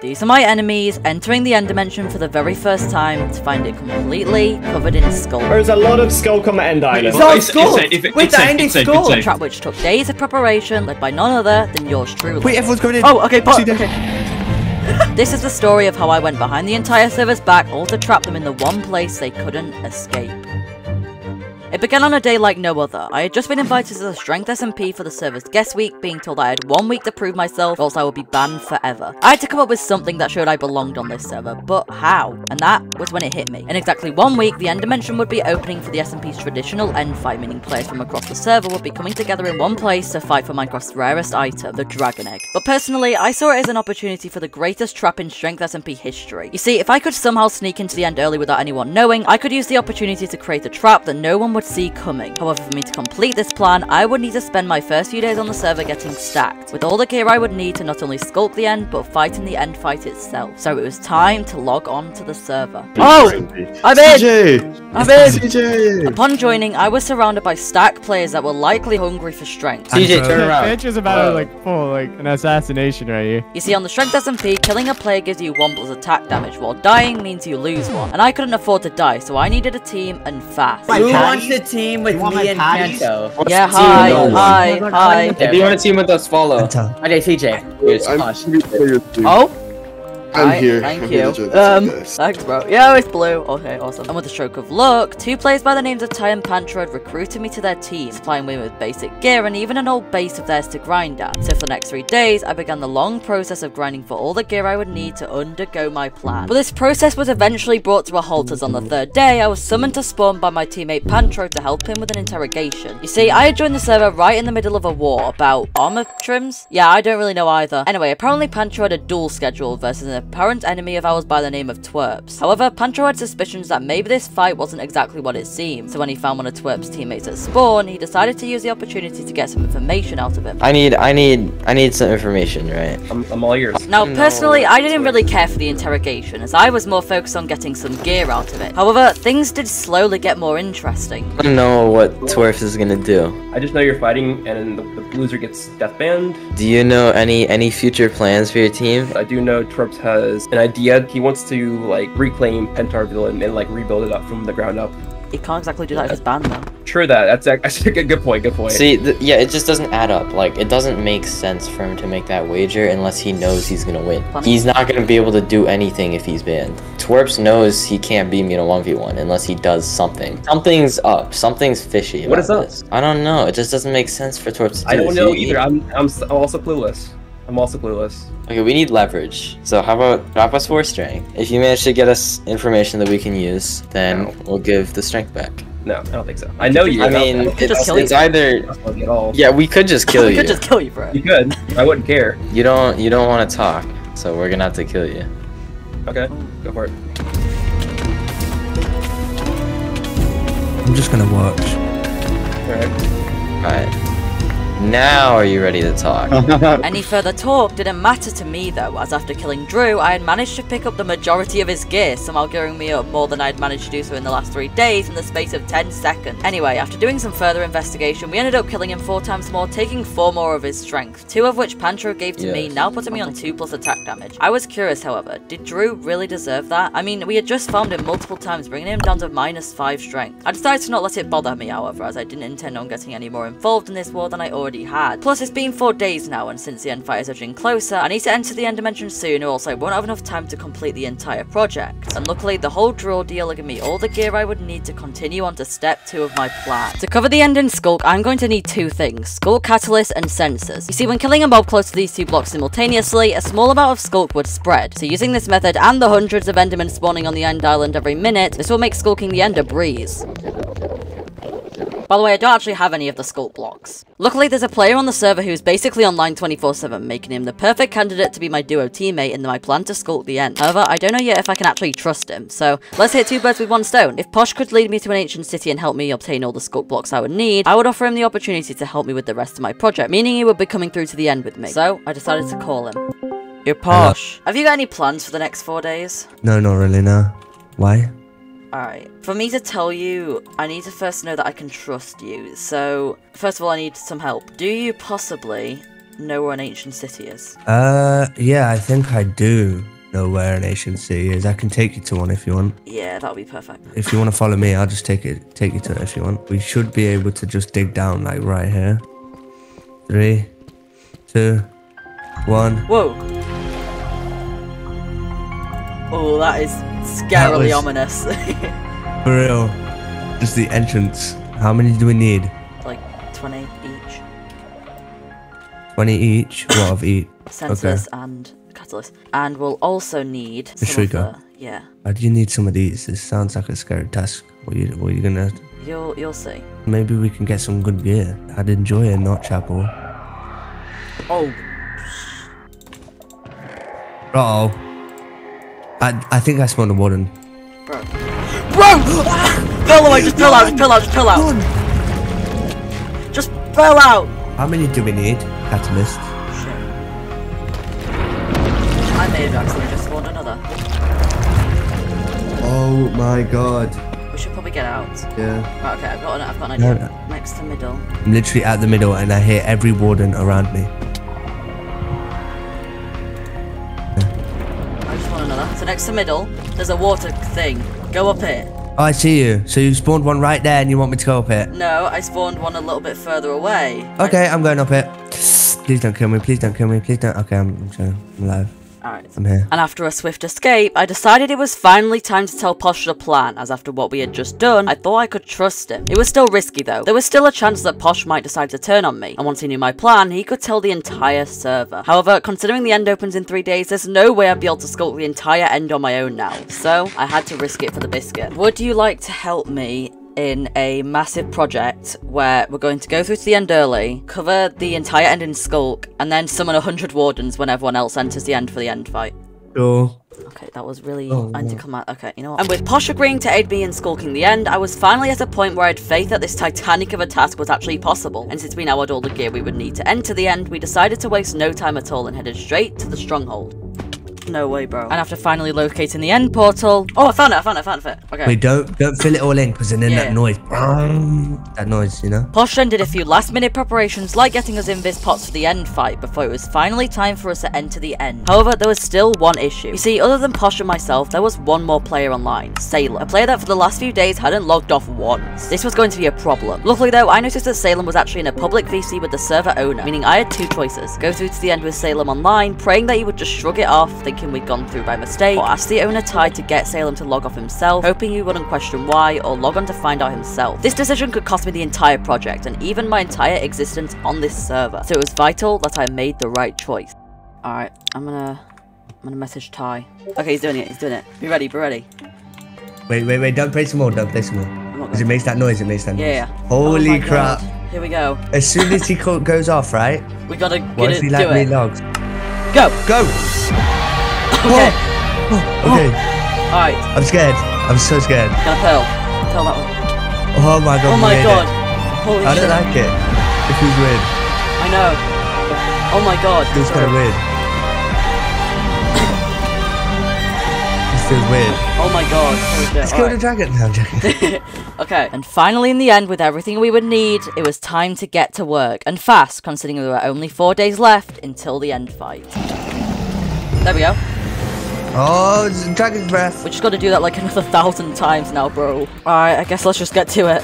These are my enemies, entering the end dimension for the very first time to find it completely covered in skulk. There's a lot of skulk on the end island. It's all skulk! Wait, the end is skulk! A trap which took days of preparation, led by none other than yours truly. Wait, everyone's going in! Oh, okay, This is the story of how I went behind the entire server's back, all to trap them in the one place they couldn't escape. It began on a day like no other. I had just been invited to the Strength SMP for the server's guest week, being told I had 1 week to prove myself, or else I would be banned forever. I had to come up with something that showed I belonged on this server, but how? And that was when it hit me. In exactly 1 week, the end dimension would be opening for the SMP's traditional end fight, meaning players from across the server would be coming together in one place to fight for Minecraft's rarest item, the Dragon Egg. But personally, I saw it as an opportunity for the greatest trap in Strength SMP history. You see, if I could somehow sneak into the end early without anyone knowing, I could use the opportunity to create a trap that no one would see coming. However, for me to complete this plan, I would need to spend my first few days on the server getting stacked, with all the gear I would need to not only sculk the end, but fight in the end fight itself. So it was time to log on to the server. Oh! I'm in! I'm in! Ceajayy! Upon joining, I was surrounded by stacked players that were likely hungry for strength. Ceajayy, turn around. Bitch is about to pull an assassination right here. You see, on the Strength SMP, killing a player gives you 1+ attack damage, while dying means you lose 1. And I couldn't afford to die, so I needed a team and fast. Who wants to team with me and Panto? Yeah, hi. If you want to team with us, follow. Okay, Ceajayy. Oh? I'm here. Thank you. Thanks, bro. Yeah, it's blue. Okay, awesome. And with a stroke of luck, 2 players by the names of Ty and Pantra had recruited me to their team, supplying me with basic gear and even an old base of theirs to grind at. So for the next 3 days, I began the long process of grinding for all the gear I would need to undergo my plan. But this process was eventually brought to a halt, as on the 3rd day, I was summoned to spawn by my teammate Pantro to help him with an interrogation. You see, I had joined the server right in the middle of a war about armor trims? Yeah, I don't really know either. Anyway, apparently Pantro had a duel schedule versus an apparent enemy of ours by the name of Twerps. However, Pantro had suspicions that maybe this fight wasn't exactly what it seemed, so when he found one of Twerps' teammates at spawn, he decided to use the opportunity to get some information out of him. I need some information, right? I'm all yours. Now, personally, I didn't really care for the interrogation, as I was more focused on getting some gear out of it. However, things did slowly get more interesting. I don't know what Twerps is gonna do. I just know you're fighting, and the loser gets death banned. Do you know any future plans for your team? I do know Twerps has an idea. He wants to like reclaim Pentarville and like rebuild it up from the ground up. He can't exactly do that if he's banned though. True that. That's a good point. See, yeah, it just doesn't add up. Like, it doesn't make sense for him to make that wager unless he knows he's gonna win. He's not gonna be able to do anything if he's banned. Twerps knows he can't beat me in a 1v1 unless he does something. Something's up. Something's fishy. What is up? This. I don't know. It just doesn't make sense for Twerps to do I don't know either. I'm also clueless. Okay, we need leverage. So how about drop us 4 strength? If you manage to get us information that we can use, then we'll give the strength back. No, I don't think so. I know you. I mean, it's either. Yeah, we could just kill you. We could just kill you, bro. You could. I wouldn't care. You don't want to talk, so we're gonna have to kill you. Okay, go for it. I'm just gonna watch. Alright. Now are you ready to talk? Any further talk didn't matter to me though, as after killing Drew, I had managed to pick up the majority of his gear, somehow gearing me up more than I had managed to do so in the last 3 days in the space of 10 seconds. Anyway, after doing some further investigation, we ended up killing him 4 times more, taking 4 more of his strength, 2 of which Pantro gave to me, now putting me on 2+ attack damage. I was curious, however, did Drew really deserve that? I mean, we had just found him multiple times, bringing him down to -5 strength. I decided to not let it bother me, however, as I didn't intend on getting any more involved in this war than I already had. Plus, it's been 4 days now, and since the end fight is edging closer, I need to enter the end dimension soon, or else I won't have enough time to complete the entire project. And luckily, the whole draw deal gave me all the gear I would need to continue on to step 2 of my plan. To cover the end in Sculk, I'm going to need 2 things: Sculk Catalyst and Sensors. You see, when killing a mob close to these 2 blocks simultaneously, a small amount of Sculk would spread. So using this method and the hundreds of endermen spawning on the end island every minute, this will make skulking the end a breeze. By the way, I don't actually have any of the sculk blocks. Luckily, there's a player on the server who's basically online 24/7, making him the perfect candidate to be my duo teammate in my plan to sculk the end. However, I don't know yet if I can actually trust him, so let's hit 2 birds with 1 stone. If Posh could lead me to an ancient city and help me obtain all the sculk blocks I would need, I would offer him the opportunity to help me with the rest of my project, meaning he would be coming through to the end with me. So, I decided to call him. You're Posh. Have you got any plans for the next 4 days? No, not really, no. Why? Alright, for me to tell you, I need to first know that I can trust you, so first of all I need some help. Do you possibly know where an ancient city is? Yeah, I think I do know where an ancient city is. I can take you to one if you want. Yeah, that'll be perfect. If you want to follow me, I'll just take you to it if you want. We should be able to just dig down like right here. 3, 2, 1. Whoa. Oh, that is scarily ominous. For real. Just the entrance. How many do we need? Like 20 each. 20 each? What of each? Sensors and catalyst. And we'll also need some of the... Yeah. Why do you need some of these? This sounds like a scary task. What are you gonna... You'll see. Maybe we can get some good gear. I'd enjoy a not chapel. Oh. Uh-oh. I think I spawned a warden. Bro! Pull away! Just pull out! Just pull out! Just pull out! Just pull out! How many do we need? Catalyst. Shit. I may have actually just spawned another. Oh my god. We should probably get out. Yeah. Right, okay, I've got an idea. No. Next to middle. I'm literally at the middle and I hear every warden around me. So next to middle, there's a water thing. Go up it. Oh, I see you. So you spawned one right there and you want me to go up it? No, I spawned one a little bit further away. Okay, I'm going up it. Please don't kill me. Please don't kill me. Please don't. Okay, I'm alive. Alright. I'm here. And after a swift escape, I decided it was finally time to tell Posh the plan, as after what we had just done, I thought I could trust him. It was still risky though. There was still a chance that Posh might decide to turn on me, and once he knew my plan, he could tell the entire server. However, considering the end opens in 3 days, there's no way I'd be able to sculk the entire end on my own now, so I had to risk it for the biscuit. Would you like to help me in a massive project where we're going to go through to the end early, cover the entire end in sculk, and then summon 100 wardens when everyone else enters the end for the end fight? Sure. Okay, that was really anticlimactic. Okay, you know what? And with Posh agreeing to aid me in skulking the end, I was finally at a point where I had faith that this titanic of a task was actually possible. And since we now had all the gear we would need to enter the end, we decided to waste no time at all and headed straight to the stronghold. No way, bro. And after finally locating the end portal... Oh, I found it. Okay. Wait, don't fill it all in, because then that noise. That noise, you know? Posh then did a few last-minute preparations, like getting us invis pots for the end fight, before it was finally time for us to enter the end. However, there was still one issue. You see, other than Posh and myself, there was one more player online, Salem. A player that for the last few days hadn't logged off once. This was going to be a problem. Luckily though, I noticed that Salem was actually in a public VC with the server owner, meaning I had 2 choices. Go through to the end with Salem online, praying that he would just shrug it off, thinking we'd gone through by mistake, or ask the owner Ty to get Salem to log off himself, hoping he wouldn't question why, or log on to find out himself. This decision could cost me the entire project, and even my entire existence on this server, so it was vital that I made the right choice. Alright, I'm gonna message Ty. Okay, he's doing it. Be ready. Wait, don't play some more, Because it makes that noise, Yeah. Holy crap. God. Here we go. As soon as he goes off, right? We gotta What if he like relogs? Go! Okay. Okay. Alright. I'm scared. I'm so scared. Gonna pearl that one. Oh my god. Oh my god. Holy shit. I don't like it. It feels weird. I know. Oh my god. It feels kind of weird. This feels weird. Oh my god. Let's kill the dragon. No, I'm joking. Okay. And finally in the end, with everything we would need, it was time to get to work. And fast, considering there were only 4 days left until the end fight. There we go. Oh, it's dragon's breath. We just gotta do that like another 1,000 times now, bro. Alright, I guess let's just get to it.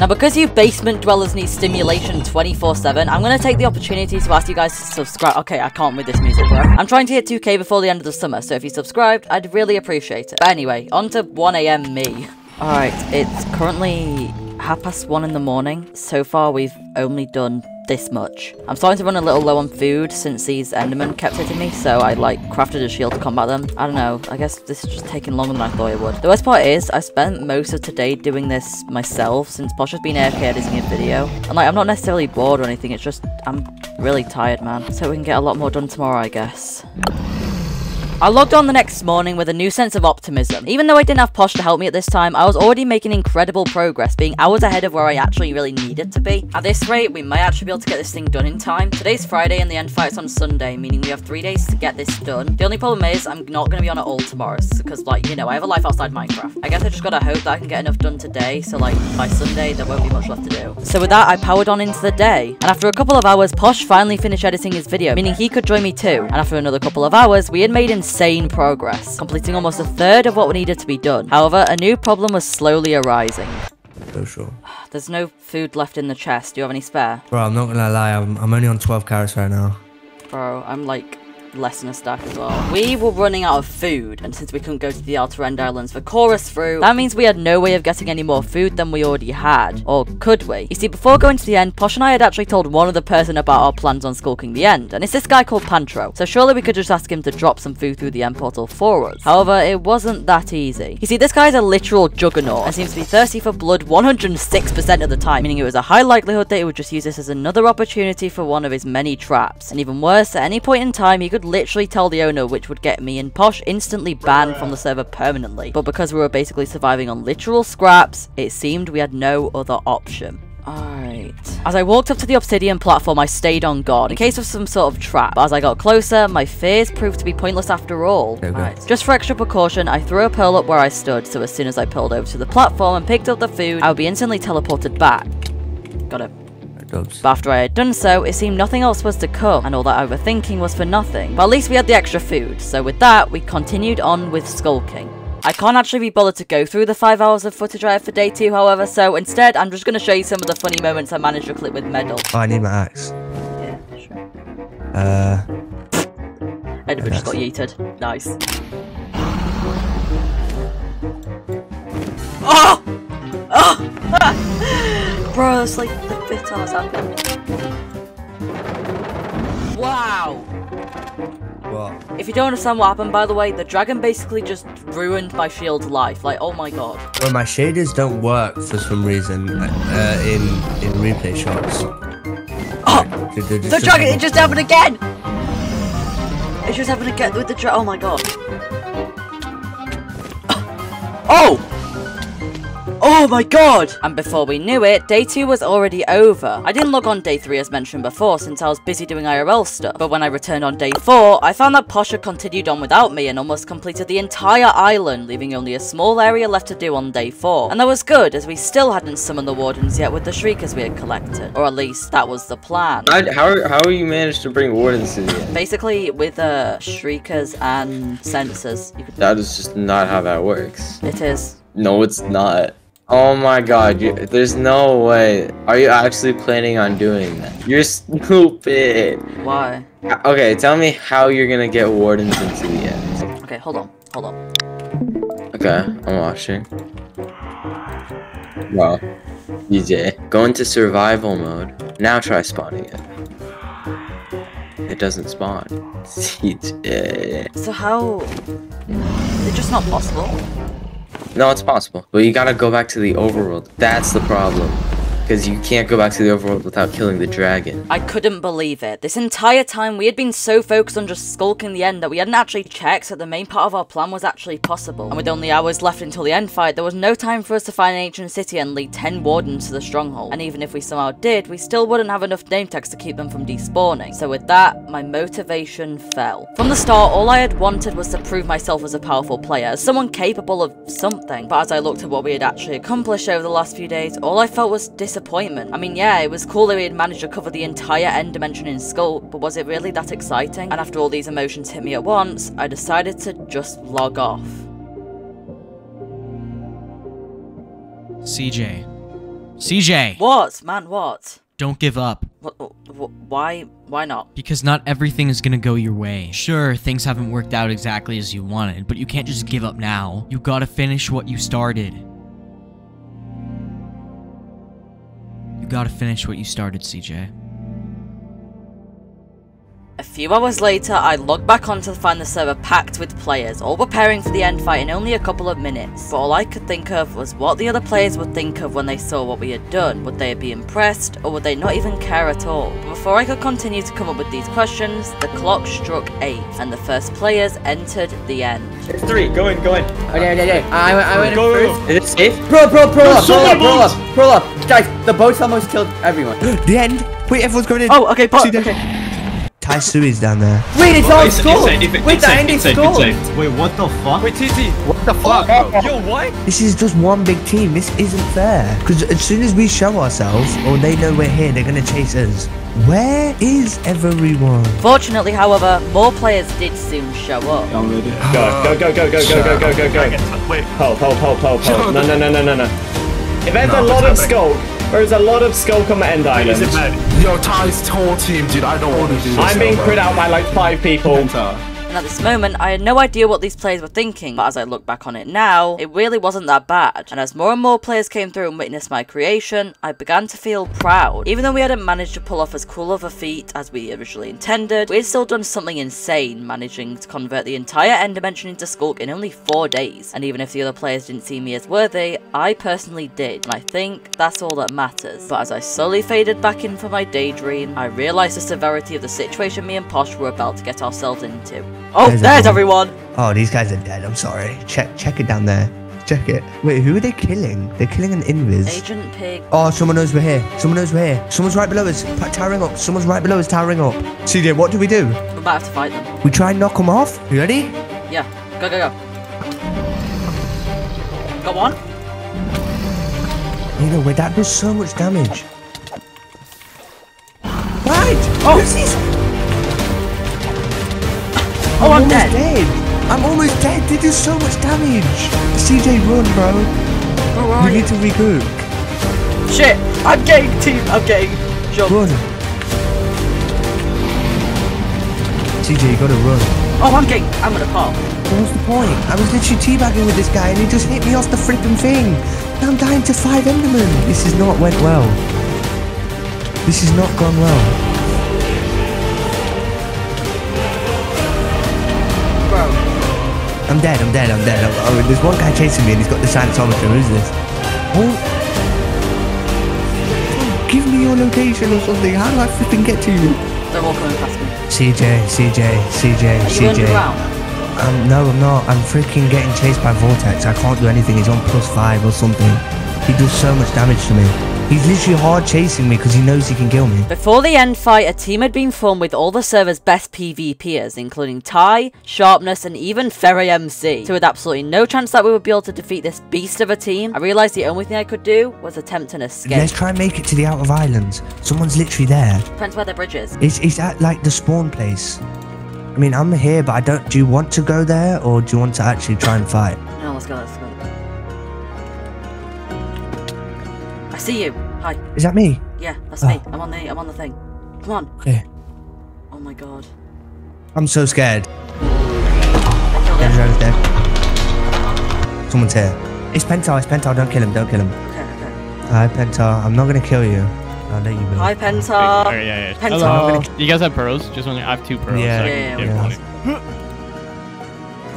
Now, because you basement dwellers need stimulation 24/7, I'm going to take the opportunity to ask you guys to subscribe. Okay, I can't with this music, bro. I'm trying to hit 2K before the end of the summer, so if you subscribed, I'd really appreciate it. But anyway, on to 1 AM me. Alright, it's currently 1:30 in the morning. So far, we've only done this much. I'm starting to run a little low on food since these endermen kept hitting me, so I crafted a shield to combat them. I don't know, I guess this is just taking longer than I thought it would. The worst part is, I spent most of today doing this myself since Posh has been AFK editing a video. And I'm not necessarily bored or anything, it's just, I'm really tired, man. So we can get a lot more done tomorrow, I guess. I logged on the next morning with a new sense of optimism. Even though I didn't have Posh to help me at this time, I was already making incredible progress, being hours ahead of where I actually really needed to be. At this rate, we might actually be able to get this thing done in time. Today's Friday and the end fight's on Sunday, meaning we have 3 days to get this done. The only problem is I'm not going to be on it all tomorrow, because, like, you know, I have a life outside Minecraft. I guess I just gotta hope that I can get enough done today, so, like, by Sunday, there won't be much left to do. So with that, I powered on into the day. And after a couple of hours, Posh finally finished editing his video, meaning he could join me too. And after another couple of hours, we had made insane progress, completing almost a third of what needed to be done. However, a new problem was slowly arising. So sure. There's no food left in the chest. Do you have any spare? Bro, I'm not gonna lie, I'm only on 12 carrots right now. Bro, I'm like less than a stack as well. We were running out of food, and since we couldn't go to the Outer End Islands for chorus through, that means we had no way of getting any more food than we already had. Or could we? You see, before going to the end, Posh and I had actually told one other person about our plans on skulking the end, and it's this guy called Pantro, so surely we could just ask him to drop some food through the end portal for us. However, it wasn't that easy. You see, this guy's a literal juggernaut, and seems to be thirsty for blood 106% of the time, meaning it was a high likelihood that he would just use this as another opportunity for one of his many traps. And even worse, at any point in time, he could literally tell the owner, which would get me and Posh instantly banned from the server permanently. But because we were basically surviving on literal scraps, it seemed we had no other option. Alright. As I walked up to the obsidian platform, I stayed on guard, in case of some sort of trap. But as I got closer, my fears proved to be pointless after all. Okay. Right. Just for extra precaution, I threw a pearl up where I stood, so as soon as I pearled over to the platform and picked up the food, I would be instantly teleported back. Got it. But after I had done so, it seemed nothing else was to come, and all that overthinking was for nothing. But at least we had the extra food, so with that, we continued on with skulking. I can't actually be bothered to go through the 5 hours of footage I have for day 2, however, so instead, I'm just going to show you some of the funny moments I managed to clip with Medal. Oh, I need my axe. Yeah, sure. Enderman just got yeeted. Nice. Oh! Oh! Bro, that's like the 5th time that's happened. Wow! What? If you don't understand what happened, by the way, the dragon basically just ruined my shield's life. Like, oh my god. Well, my shaders don't work for some reason in replay shots. Oh! The dragon, it just happened again! It just happened again with the dragon. Oh my god. Oh! Oh my god! And before we knew it, day 2 was already over. I didn't log on day 3 as mentioned before since I was busy doing IRL stuff. But when I returned on day 4, I found that Posh had continued on without me and almost completed the entire island, leaving only a small area left to do on day 4. And that was good, as we still hadn't summoned the wardens yet with the shriekers we had collected. Or at least, that was the plan. How you managed to bring wardens to the end? Basically, with shriekers and sensors. That is just not how that works. It is. No, it's not. Oh my god, there's no way. Are you actually planning on doing that? You're stupid. Why? Okay, tell me how you're gonna get wardens into the end. Okay, hold on. Okay, I'm watching. Wow. DJ, go into survival mode. Now try spawning it. It doesn't spawn. CJ. So how... Is it just not possible? No, it's possible. But you gotta go back to the overworld. That's the problem. Because you can't go back to the overworld without killing the dragon. I couldn't believe it. This entire time, we had been so focused on just skulking the end that we hadn't actually checked that the main part of our plan was actually possible. And with only hours left until the end fight, there was no time for us to find an ancient city and lead 10 wardens to the stronghold. And even if we somehow did, we still wouldn't have enough name tags to keep them from despawning. So with that, my motivation fell. From the start, all I had wanted was to prove myself as a powerful player, as someone capable of something. But as I looked at what we had actually accomplished over the last few days, all I felt was disappointment. I mean, yeah, it was cool that we had managed to cover the entire end dimension in Sculk, but was it really that exciting? And after all these emotions hit me at once, I decided to just log off. CJ. CJ! What? Man, what? Don't give up. Why not? Because not everything is gonna go your way. Sure, things haven't worked out exactly as you wanted, but you can't just give up now. You gotta finish what you started. You gotta finish what you started, CJ. I few hours later, I logged back on to find the server packed with players, all preparing for the end fight in only a couple of minutes. But all I could think of was what the other players would think of when they saw what we had done. Would they be impressed, or would they not even care at all? But before I could continue to come up with these questions, the clock struck 8, and the first players entered the end. It's 3. Go in. Okay. I went in Go. first. Is it safe? Roll up. Guys, the boats almost killed everyone. The end. Wait, everyone's going in. Oh, okay, okay. Ty Suey's down there. Wait, it's all skull. Wait, the end is skull. Wait, what the fuck? Wait, TT. What the fuck, bro? Yo, what? This is just one big team. This isn't fair. Because as soon as we show ourselves, or they know we're here, they're going to chase us. Where is everyone? Fortunately, however, more players did soon show up. Go. Wait. Hold. No. If there's a lot of sculk, there's a lot of sculk on the end island. Yo, Ty's whole team, dude, I don't want to do this. I'm being crit out by like 5 people. And at this moment, I had no idea what these players were thinking, but as I look back on it now, it really wasn't that bad. And as more and more players came through and witnessed my creation, I began to feel proud. Even though we hadn't managed to pull off as cool of a feat as we originally intended, we had still done something insane, managing to convert the entire end dimension into sculk in only 4 days. And even if the other players didn't see me as worthy, I personally did, and I think that's all that matters. But as I slowly faded back in for my daydream, I realised the severity of the situation me and Posh were about to get ourselves into. Oh, there's everyone! Oh, these guys are dead. I'm sorry. Check it down there. Check it. Wait, who are they killing? They're killing an invis. Agent Pig. Oh, someone knows we're here. Someone's right below us. Towering up. Someone's right below us, towering up. Ceajayy, what do? We might have to fight them. We try and knock them off. You ready? Yeah. Go. Got one. You know, wait, that does so much damage. Right! Oh! Who's this? Oh, I'm dead. I'm almost dead. They do so much damage. Ceajayy, run, bro. Where are you? We need to regroup. Shit! I'm getting jumped. Run. Ceajayy, you gotta run. Oh, I'm gonna pop. What was the point? I was literally teabagging with this guy and he just hit me off the freaking thing. Now I'm dying to 5 Endermen. This has not went well. This has not gone well. I'm dead. Oh, there's one guy chasing me and he's got the scientometer. Who's this? Oh. Give me your location or something. How do I flipping get to you? They're all coming past me. Ceajayy. Are you underground? No, I'm not. I'm freaking getting chased by Vortex. I can't do anything. He's on +5 or something. He does so much damage to me. He's literally hard chasing me because he knows he can kill me. Before the end fight, a team had been formed with all the server's best PvPers, including Ty, Sharpness, and even Ferry MC. So with absolutely no chance that we would be able to defeat this beast of a team, I realised the only thing I could do was attempt an escape. Let's try and make it to the Out of Islands. Someone's literally there. Depends where the bridge is. It's at like the spawn place. I mean, I'm here, but I don't... Do you want to go there, or do you want to actually try and fight? No, let's go. I see you. Hi. Is that me? Yeah, that's me. I'm on the thing. Come on. Okay. Oh my god. I'm so scared. I killed him. Dead. Someone's here. It's Pentar. Don't kill him. Okay. Hi, Pentar. I'm not gonna kill you. I'll let you be. Hi, Pentar. Yeah. Pentar. Hello. You guys have pearls? Just wondering. I have 2 pearls. Yeah.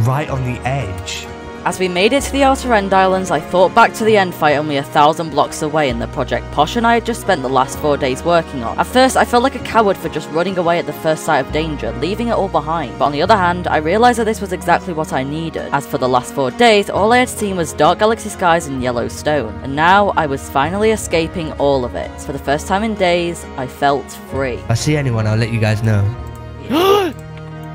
Right on the edge. As we made it to the Outer End Islands, I thought back to the end fight only 1,000 blocks away in the project Posh and I had just spent the last 4 days working on. At first, I felt like a coward for just running away at the first sight of danger, leaving it all behind. But on the other hand, I realised that this was exactly what I needed. As for the last 4 days, all I had seen was dark galaxy skies and yellow stone. And now, I was finally escaping all of it. For the first time in days, I felt free. If I see anyone, I'll let you guys know.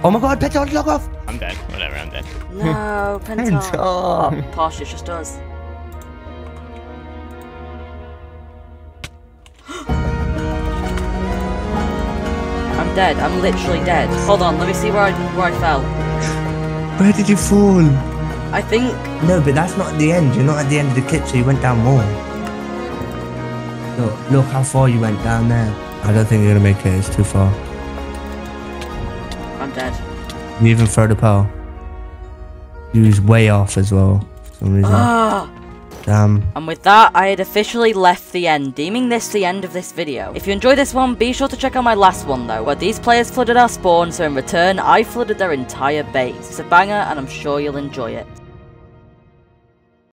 Oh my god, Pentar, log off! I'm dead. Whatever, I'm dead. No, Pentar. Posh, it's just us. I'm dead. I'm literally dead. Hold on, let me see where I fell. Where did you fall? I think... No, but that's not at the end. You're not at the end of the clip, so you went down more. Look how far you went down there. I don't think you're gonna make it. It's too far. I'm dead. You even throw the pearl. You was way off as well for some reason. Damn. And with that, I had officially left the end, deeming this the end of this video. If you enjoyed this one, be sure to check out my last one though, where these players flooded our spawn, so in return, I flooded their entire base. It's a banger, and I'm sure you'll enjoy it.